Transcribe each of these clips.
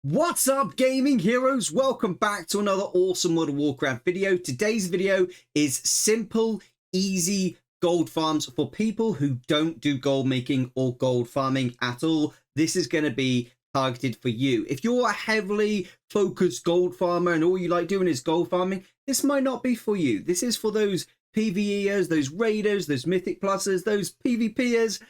What's up, gaming heroes? Welcome back to another awesome World of Warcraft video. Today's video is simple, easy gold farms for people who don't do gold making or gold farming at all. This is going to be targeted for you. If you're a heavily focused gold farmer and all you like doing is gold farming, this might not be for you. This is for those PVEers, those raiders, those mythic pluses, those PvPers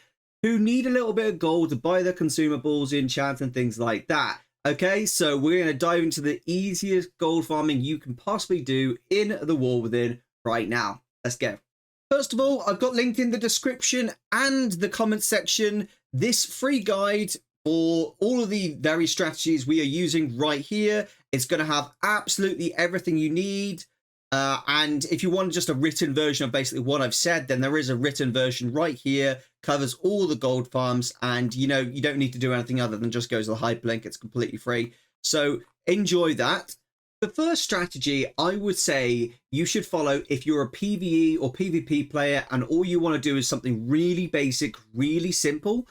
who need a little bit of gold to buy their consumables, enchant and things like that. Okay, so we're going to dive into the easiest gold farming you can possibly do in the War Within right now. Let's go. First of all, I've got linked in the description and the comment section this free guide for all of the various strategies we are using right here. It's going to have absolutely everything you need. And if you want just a written version of basically what I've said, then there is a written version right here, covers all the gold farms, and you don't need to do anything other than just go to the hyperlink. It's completely free. So enjoy that. The first strategy I would say you should follow if you're a PvE or PvP player and all you want to do is something really basic, really simple,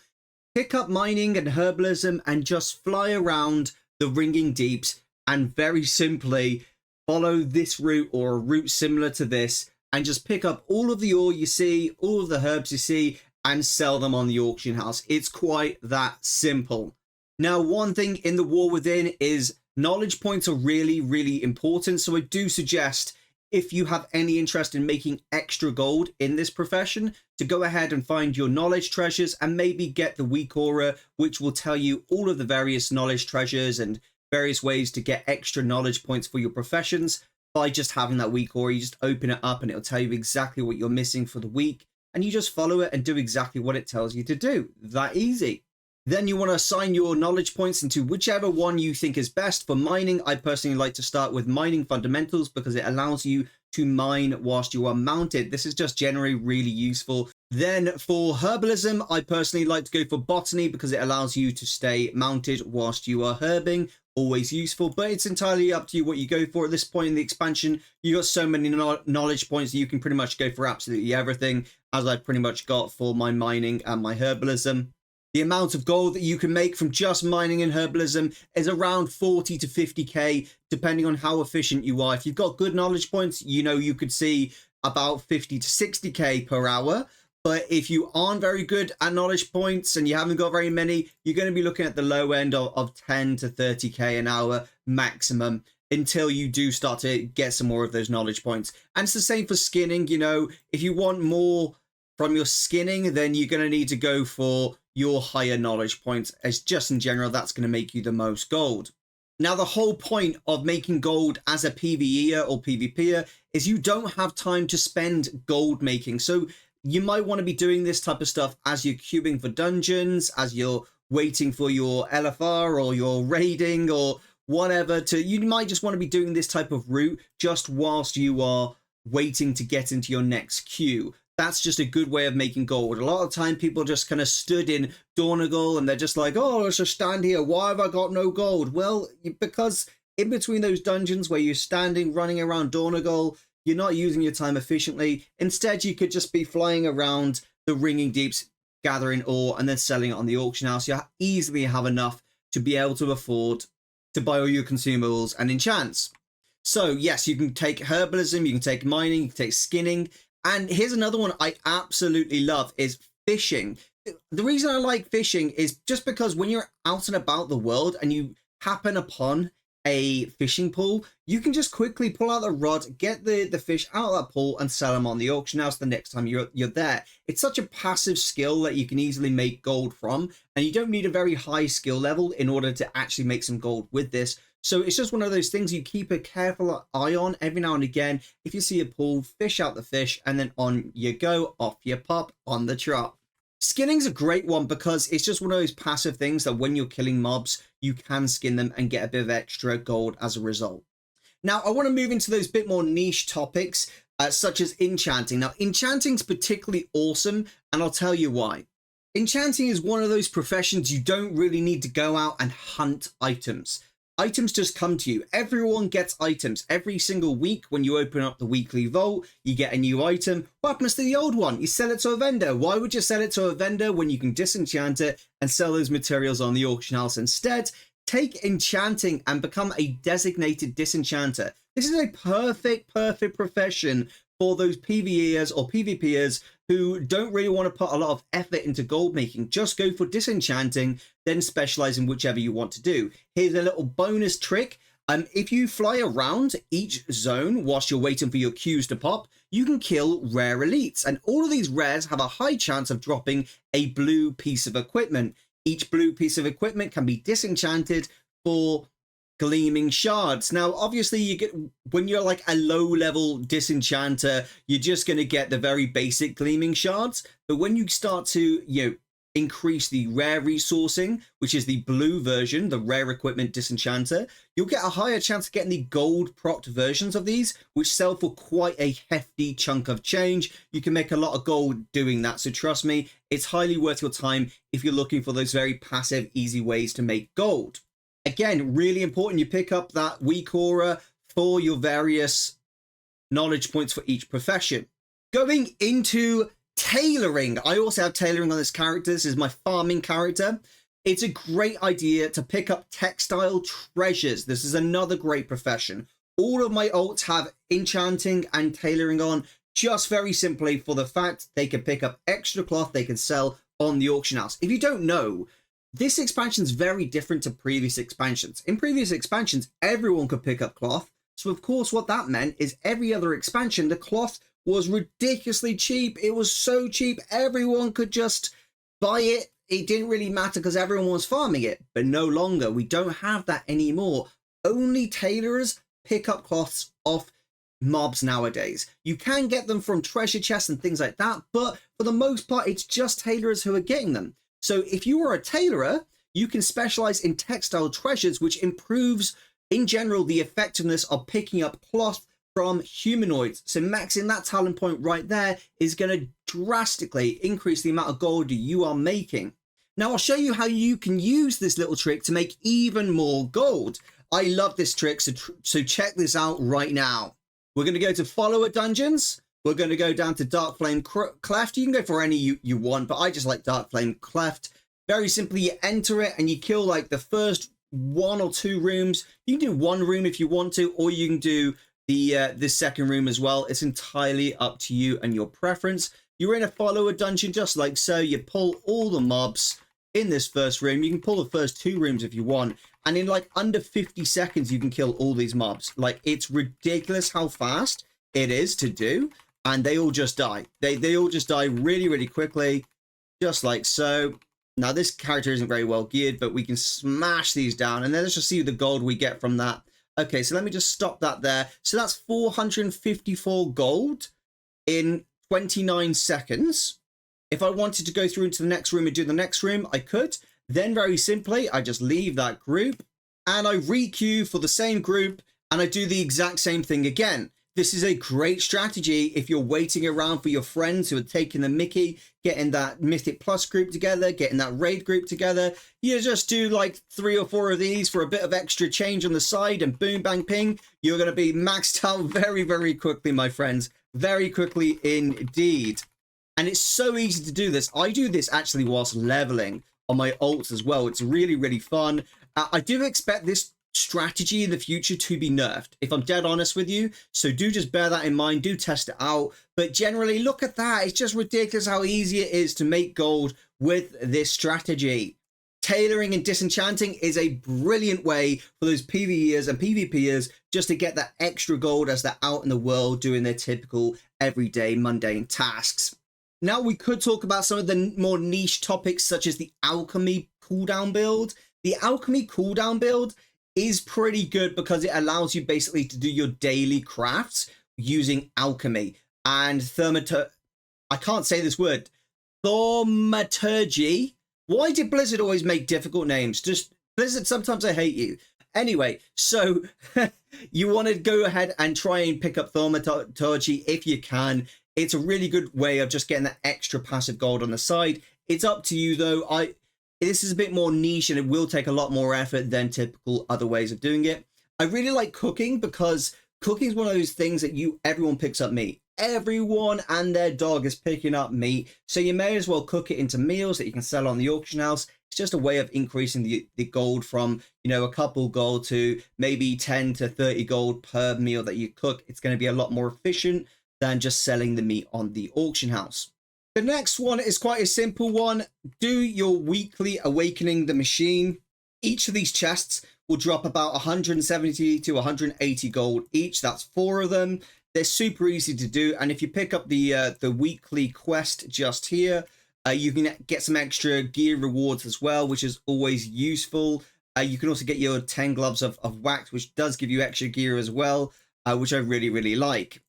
pick up mining and herbalism and just fly around the ringing deeps and very simply follow this route or a route similar to this and just pick up all of the ore you see, all of the herbs you see, and sell them on the auction house. It's quite that simple. Now, one thing in the War Within is knowledge points are really, really important. So I do suggest if you have any interest in making extra gold in this profession to go ahead and find your knowledge treasures and maybe get the weak aura, which will tell you all of the various knowledge treasures and various ways to get extra knowledge points for your professions by just having that week, or you just open it up and it'll tell you exactly what you're missing for the week and you just follow it and do exactly what it tells you to do. That easy. Then you want to assign your knowledge points into whichever one you think is best. For mining, I personally like to start with mining fundamentals because it allows you to mine whilst you are mounted. This is just generally really useful. Then for herbalism, I personally like to go for botany because it allows you to stay mounted whilst you are herbing. Always useful, but it's entirely up to you what you go for. At this point in the expansion, you got so many knowledge points that you can pretty much go for absolutely everything, as I've pretty much got for my mining and my herbalism. The amount of gold that you can make from just mining and herbalism is around 40 to 50k, depending on how efficient you are. If you've got good knowledge points, you could see about 50 to 60k per hour. But if you aren't very good at knowledge points and you haven't got very many, you're going to be looking at the low end of 10 to 30k an hour maximum until you do start to get some more of those knowledge points. And it's the same for skinning. If you want more from your skinning, then you're going to need to go for your higher knowledge points, as just in general, that's going to make you the most gold. Now, the whole point of making gold as a PvEer or PvPer is you don't have time to spend gold making. So you might want to be doing this type of stuff as you're queuing for dungeons, as you're waiting for your LFR or your raiding or whatever. You might just want to be doing this type of route just whilst you are waiting to get into your next queue. That's just a good way of making gold. A lot of time people just kind of stood in Dornagal and they're just like, oh, let's just stand here. Why have I got no gold? Well, because in between those dungeons where you're standing, running around Dornagal, you're not using your time efficiently. Instead, you could just be flying around the ringing deeps, gathering ore, and then selling it on the auction house. You easily have enough to be able to afford to buy all your consumables and enchants. So yes, you can take herbalism, you can take mining, you can take skinning. And here's another one I absolutely love is fishing. The reason I like fishing is just because when you're out and about the world and you happen upon a fishing pool, you can just quickly pull out the rod, get the fish out of that pool and sell them on the auction house the next time you're there. It's such a passive skill that you can easily make gold from, and you don't need a very high skill level in order to actually make some gold with this. So it's just one of those things you keep a careful eye on every now and again. If you see a pool, fish out the fish, and then on you go, off you pop on the trot. Skinning's a great one because it's just one of those passive things that when you're killing mobs, you can skin them and get a bit of extra gold as a result. Now, I want to move into those bit more niche topics, such as enchanting. Now, enchanting's particularly awesome, and I'll tell you why. Enchanting is one of those professions you don't really need to go out and hunt items. Items just come to you. Everyone gets items. Every single week when you open up the weekly vault, you get a new item. What happens to the old one? You sell it to a vendor. Why would you sell it to a vendor when you can disenchant it and sell those materials on the auction house instead? take enchanting and become a designated disenchanter. This is a perfect profession for those PvEers or PvPers who don't really want to put a lot of effort into gold making. Just go for disenchanting, then specialize in whichever you want to do. Here's a little bonus trick. If you fly around each zone whilst you're waiting for your queues to pop, you can kill rare elites. And all of these rares have a high chance of dropping a blue piece of equipment. Each blue piece of equipment can be disenchanted for gleaming shards. Now, obviously, you get when you're like a low-level disenchanter, you're just going to get the very basic gleaming shards. But when you start to, increase the rare resourcing, which is the blue version, the rare equipment disenchanter, you'll get a higher chance of getting the gold propped versions of these, which sell for quite a hefty chunk of change. You can make a lot of gold doing that. So trust me, it's highly worth your time if you're looking for those very passive, easy ways to make gold. Again, really important you pick up that weak aura for your various knowledge points for each profession. Going into tailoring. I also have tailoring on this character. This is my farming character. It's a great idea to pick up textile treasures. This is another great profession. All of my alts have enchanting and tailoring on, just very simply for the fact they can pick up extra cloth they can sell on the auction house. If you don't know, this expansion is very different to previous expansions. In previous expansions, everyone could pick up cloth. So of course, what that meant is every other expansion, the cloth was ridiculously cheap. It was so cheap, everyone could just buy it. It didn't really matter because everyone was farming it. But no longer. We don't have that anymore. Only tailors pick up cloths off mobs nowadays. You can get them from treasure chests and things like that, but for the most part, it's just tailors who are getting them. So if you are a tailorer, you can specialize in textile treasures, which improves, in general, the effectiveness of picking up cloth from humanoids. So maxing that talent point right there is going to drastically increase the amount of gold you are making. Now I'll show you how you can use this little trick to make even more gold. I love this trick, so check this out right now. We're going to go to follower dungeons. We're going to go down to Dark Flame Cleft. You can go for any you want, but I just like Dark Flame Cleft. Very simply, you enter it and you kill like the first 1 or 2 rooms. You can do 1 room if you want to, or you can do the second room as well. It's entirely up to you and your preference. You're in a follower dungeon just like so. You pull all the mobs in this first room. You can pull the first 2 rooms if you want, and in like under 50 seconds you can kill all these mobs. Like, it's ridiculous how fast it is to do, and they all just die. They all just die really quickly, just like so. Now this character isn't very well geared, but we can smash these down, and then let's just see the gold we get from that. Okay, so let me just stop that there. So that's 454 gold in 29 seconds. If I wanted to go through into the next room and do the next room, I could. Then very simply, I just leave that group and I re-queue for the same group and I do the exact same thing again. This is a great strategy if you're waiting around for your friends who are taking the mickey, getting that Mythic Plus group together, getting that raid group together. You just do like 3 or 4 of these for a bit of extra change on the side and boom, bang, ping. You're going to be maxed out very quickly, my friends. Very quickly indeed. And it's so easy to do this. I do this actually whilst leveling on my ults as well. It's really fun. I do expect this strategy in the future to be nerfed, if I'm dead honest with you, so do just bear that in mind. Do test it out, but generally look at that. It's just ridiculous how easy it is to make gold with this strategy. Tailoring and disenchanting is a brilliant way for those PvEers and PvPers just to get that extra gold as they're out in the world doing their typical everyday mundane tasks. Now we could talk about some of the more niche topics, such as the alchemy cooldown build. The alchemy cooldown build is pretty good because it allows you basically to do your daily crafts using alchemy and I can't say this word. Thaumaturgy. Why did Blizzard always make difficult names? Just Blizzard, sometimes I hate you. Anyway, so you want to go ahead and try and pick up thaumaturgy if you can. It's a really good way of just getting that extra passive gold on the side. It's up to you though. This is a bit more niche and it will take a lot more effort than typical other ways of doing it. I really like cooking because cooking is one of those things that everyone picks up meat. Everyone and their dog is picking up meat. So you may as well cook it into meals that you can sell on the auction house. It's just a way of increasing the gold from, you know, a couple gold to maybe 10 to 30 gold per meal that you cook. It's going to be a lot more efficient than just selling the meat on the auction house. The next one is quite a simple one. Do your weekly Awakening the Machine. Each of these chests will drop about 170 to 180 gold each. That's 4 of them. They're super easy to do, and if you pick up the weekly quest just here, you can get some extra gear rewards as well, which is always useful. You can also get your 10 gloves of wax, which does give you extra gear as well, which I really like.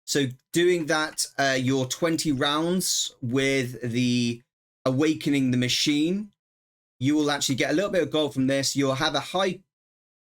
So doing that, your 20 rounds with the Awakening the Machine, you will actually get a little bit of gold from this. You'll have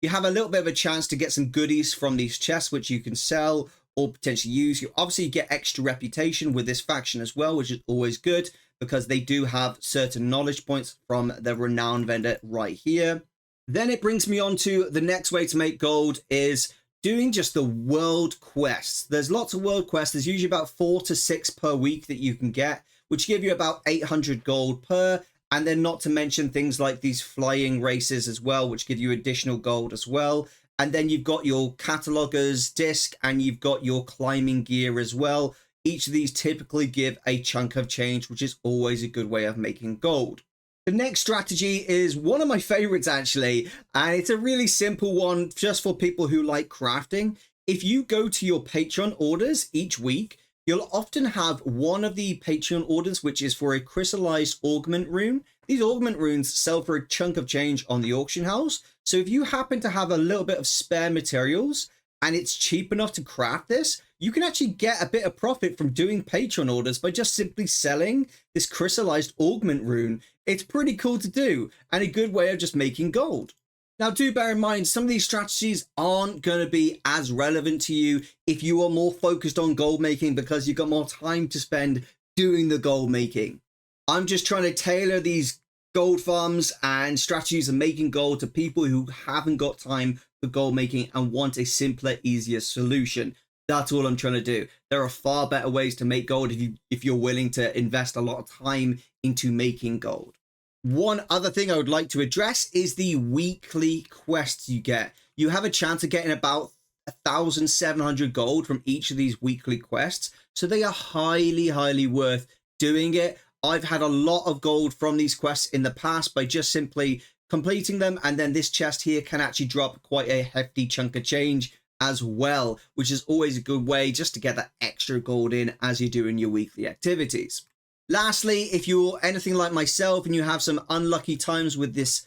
you have a little bit of a chance to get some goodies from these chests, which you can sell or potentially use. You obviously get extra reputation with this faction as well, which is always good because they do have certain knowledge points from the renowned vendor right here. Then it brings me on to the next way to make gold is doing just the world quests. There's lots of world quests. There's usually about 4 to 6 per week that you can get, which give you about 800 gold per. And then not to mention things like these flying races as well, which give you additional gold as well. And then you've got your cataloger's disc and you've got your climbing gear as well. Each of these typically give a chunk of change, which is always a good way of making gold. The next strategy is one of my favorites actually, and it's a really simple one just for people who like crafting. If you go to your Patreon orders each week, you'll often have one of the Patreon orders, which is for a crystallized augment rune. These augment runes sell for a chunk of change on the auction house. So if you happen to have a little bit of spare materials and it's cheap enough to craft this, you can actually get a bit of profit from doing Patreon orders by just simply selling this crystallized augment rune. It's pretty cool to do and a good way of just making gold. Now, do bear in mind, some of these strategies aren't going to be as relevant to you if you are more focused on gold making because you've got more time to spend doing the gold making. I'm just trying to tailor these gold farms and strategies of making gold to people who haven't got time for gold making and want a simpler, easier solution. That's all I'm trying to do. There are far better ways to make gold if you're willing to invest a lot of time into making gold. One other thing I would like to address is the weekly quests you get. You have a chance of getting about 1,700 gold from each of these weekly quests. So they are highly worth doing it. I've had a lot of gold from these quests in the past by just simply completing them. And then this chest here can actually drop quite a hefty chunk of change as well, which is always a good way just to get that extra gold in as you're doing your weekly activities. Lastly, if you're anything like myself and you have some unlucky times with this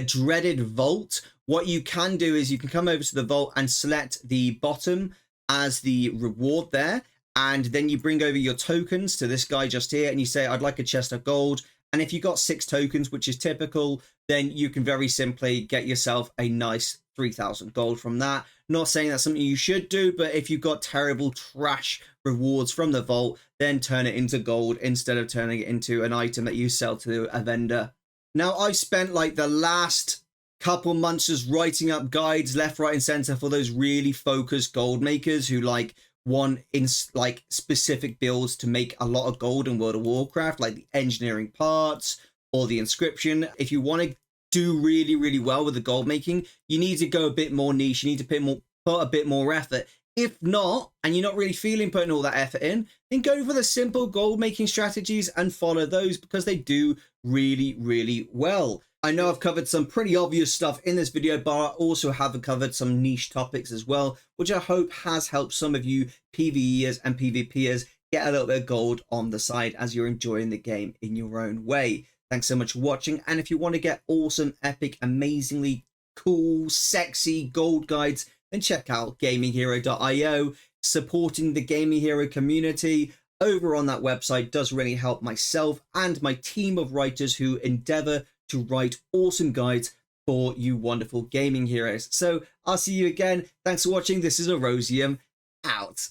dreaded vault, what you can do is you can come over to the vault and select the bottom as the reward there. And then you bring over your tokens to this guy just here and you say, I'd like a chest of gold. And if you got 6 tokens, which is typical, then you can very simply get yourself a nice 3,000 gold from that. Not saying that's something you should do, but if you've got terrible trash rewards from the vault, then turn it into gold instead of turning it into an item that you sell to a vendor. Now, I've spent like the last couple months just writing up guides left, right, and center for those really focused gold makers who like want in like specific builds to make a lot of gold in World of Warcraft, like the engineering parts or the inscription. If you want to do really well with the gold making, you need to go a bit more niche. You need to put a bit more effort. If not, and you're not really feeling putting all that effort in, then go for the simple gold making strategies and follow those because they do really well. I know I've covered some pretty obvious stuff in this video, but I also have covered some niche topics as well, which I hope has helped some of you PvEers and PvPers get a little bit of gold on the side as you're enjoying the game in your own way. Thanks so much for watching, and if you want to get awesome, epic, amazingly cool, sexy gold guides, then check out gaminghero.io. Supporting the Gaming Hero community over on that website does really help myself and my team of writers who endeavor to write awesome guides for you wonderful gaming heroes. So I'll see you again. Thanks for watching. This is Erosium out.